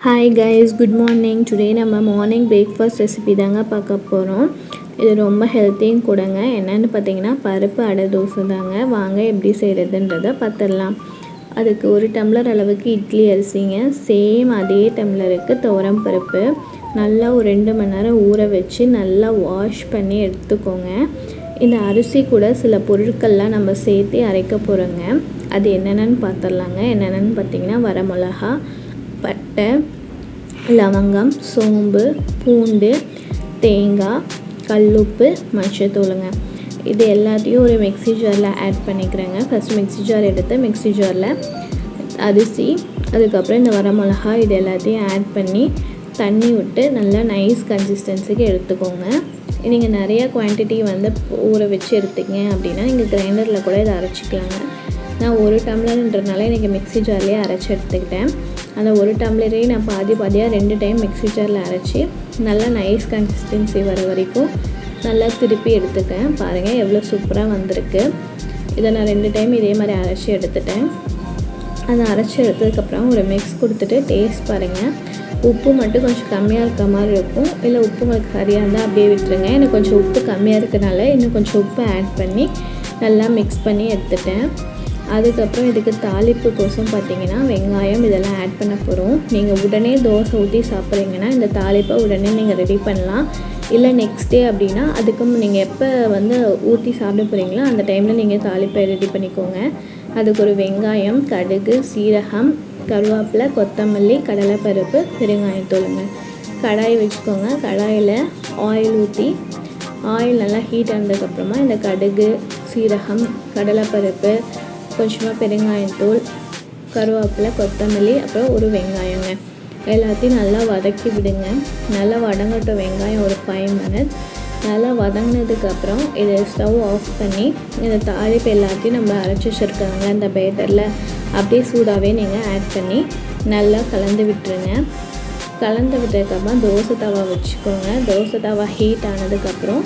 Hi guys, good morning. Today நம்ம morning breakfast recipe தாங்க பார்க்க போகிறோம். இது ரொம்ப ஹெல்த்தியும் கூடங்க. என்னென்னு பார்த்தீங்கன்னா பருப்பு அடை தோசை தாங்க. வாங்க எப்படி செய்கிறதுன்றதை பார்த்துடலாம். அதுக்கு 1 டம்ளர் அளவுக்கு இட்லி அரிசிங்க, சேம் அதே டம்ளருக்கு துவரம் பருப்பு நல்லா ஒரு 2 மணி நேரம் ஊற வச்சு நல்லா வாஷ் பண்ணி எடுத்துக்கோங்க. இந்த அரிசி கூட சில பொருட்கள்லாம் நம்ம சேர்த்து அரைக்க போகிறோங்க. அது என்னென்னு பார்த்துடலாங்க. என்னென்னு பார்த்தீங்கன்னா வரமிளகா, பட்டை, லவங்கம், சோம்பு, பூண்டு, தேங்காய், கல்லுப்பு, மஞ்சத்தூளுங்க. இது எல்லாத்தையும் ஒரு மிக்ஸி ஜாரில் ஆட் பண்ணிக்கிறேங்க. ஃபஸ்ட் மிக்ஸி ஜார் எடுத்து மிக்ஸி ஜாரில் அரிசி, அதுக்கப்புறம் இந்த வரமிளகா இது எல்லாத்தையும் ஆட் பண்ணி தண்ணி விட்டு நல்லா நைஸ் கன்சிஸ்டன்சிக்கு எடுத்துக்கோங்க. நீங்கள் நிறையா குவான்டிட்டி ஊற வச்சு எடுத்துங்க அப்படின்னா நீங்கள் கிரைண்டரில் கூட இதை அரைச்சிக்கலாங்க. நான் 1 டம்ளர்ன்றனால இன்றைக்கி மிக்ஸி ஜார்லேயே அரைச்சி எடுத்துக்கிட்டேன். அந்த 1 டம்ளரே நான் பாதியாக 2 டைம் மிக்ஸி ஜாரில் அரைச்சி நல்லா நைஸ் கன்சிஸ்டன்சி வர வரைக்கும் நல்லா திருப்பி எடுத்துட்டேன். பாருங்கள் எவ்வளோ சூப்பராக வந்திருக்கு. இதை நான் 2 டைம் இதே மாதிரி அரைச்சி எடுத்துட்டேன். அதை அரைச்சி எடுத்ததுக்கப்புறம் ஒரு மிக்ஸ் கொடுத்துட்டு டேஸ்ட் பாருங்கள். உப்பு மட்டும் கொஞ்சம் கம்மியாக இருக்க மாதிரி இருக்கும். இல்லை உப்பு உங்களுக்கு சரியாக இருந்தால் அப்படியே விட்டுருங்க. எனக்கு கொஞ்சம் உப்பு கம்மியாக இருக்கிறனால இன்னும் கொஞ்சம் உப்பு ஆட் பண்ணி நல்லா மிக்ஸ் பண்ணி எடுத்துட்டேன். அதுக்கப்புறம் இதுக்கு தாளிப்பு கோசம் பார்த்தீங்கன்னா வெங்காயம் இதெல்லாம் ஆட் பண்ண போகிறோம். நீங்கள் உடனே தோசை ஊற்றி சாப்பிட்றீங்கன்னா இந்த தாளிப்பை உடனே நீங்கள் ரெடி பண்ணலாம். இல்லை நெக்ஸ்ட் டே அப்படின்னா அதுக்கும் நீங்கள் எப்போ ஊற்றி சாப்பிட போகிறீங்களோ அந்த டைமில் நீங்கள் தாளிப்பை ரெடி பண்ணிக்கோங்க. அதுக்கு ஒரு வெங்காயம், கடுகு, சீரகம், கருவேப்பிலை, கொத்தமல்லி, கடலைப்பருப்பு, பெருங்காயத்தூளுங்க. கடாய் வச்சுக்கோங்க. கடாயில் ஆயில் ஊற்றி ஆயில் நல்லா ஹீட் ஆனதுக்கப்புறமா இந்த கடுகு, சீரகம், கடலைப்பருப்பு, கொஞ்சமாக பெருங்காயத்தூள், கருவேப்பிலை, கொத்தமல்லி, அப்புறம் ஒரு வெங்காயங்க எல்லாத்தையும் நல்லா வதக்கி விடுங்க. நல்லா வதங்கட்டும் வெங்காயம் ஒரு 5 மினிட்ஸ். நல்லா வதங்கினதுக்கப்புறம் இதை ஸ்டவ் ஆஃப் பண்ணி இந்த தாளிப்பு எல்லாத்தையும் நம்ம அரைச்சி வச்சுருக்காங்க இந்த பேட்டரில் அப்படியே சூடாகவே நீங்கள் ஆட் பண்ணி நல்லா கலந்து விட்டுருங்க. கலந்து விட்டதுக்கப்புறம் தோசை தவா வச்சுக்கோங்க. தோசை தவா ஹீட் ஆனதுக்கப்புறம்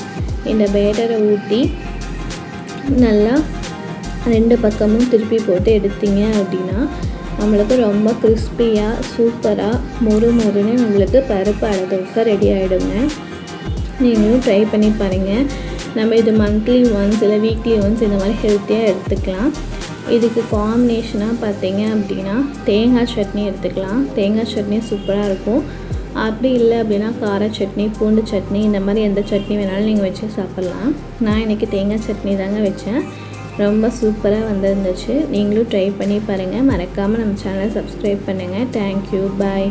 இந்த பேட்டரை ஊற்றி நல்லா 2 பக்கமும் திருப்பி போட்டு எடுத்தீங்க அப்படின்னா நம்மளுக்கு ரொம்ப கிறிஸ்பியாக சூப்பராக மொறுன்னு நம்மளுக்கு பருப்பு அடை தோசை ரெடி ஆகிடுங்க. நீங்களும் ட்ரை பண்ணி பாருங்கள். நம்ம இது மந்த்லி ஒன்ஸ் இல்லை வீக்லி ஒன்ஸ் இந்த மாதிரி ஹெல்த்தியாக எடுத்துக்கலாம். இதுக்கு காம்பினேஷனாக பார்த்தீங்க அப்படின்னா தேங்காய் சட்னி எடுத்துக்கலாம். தேங்காய் சட்னி சூப்பராக இருக்கும். அப்படி இல்லை அப்படின்னா கார சட்னி, பூண்டு சட்னி, இந்த மாதிரி எந்த சட்னி வேணாலும் நீங்கள் வச்சு சாப்பிட்லாம். நான் இன்றைக்கி தேங்காய் சட்னி தாங்க வச்சேன். ரொம்ப சூப்பராக வந்துருந்துச்சு. நீங்களும் ட்ரை பண்ணி பாருங்கள். மறக்காமல் நம்ம சேனலை சப்ஸ்கிரைப் பண்ணுங்கள். தேங்க்யூ, பாய்.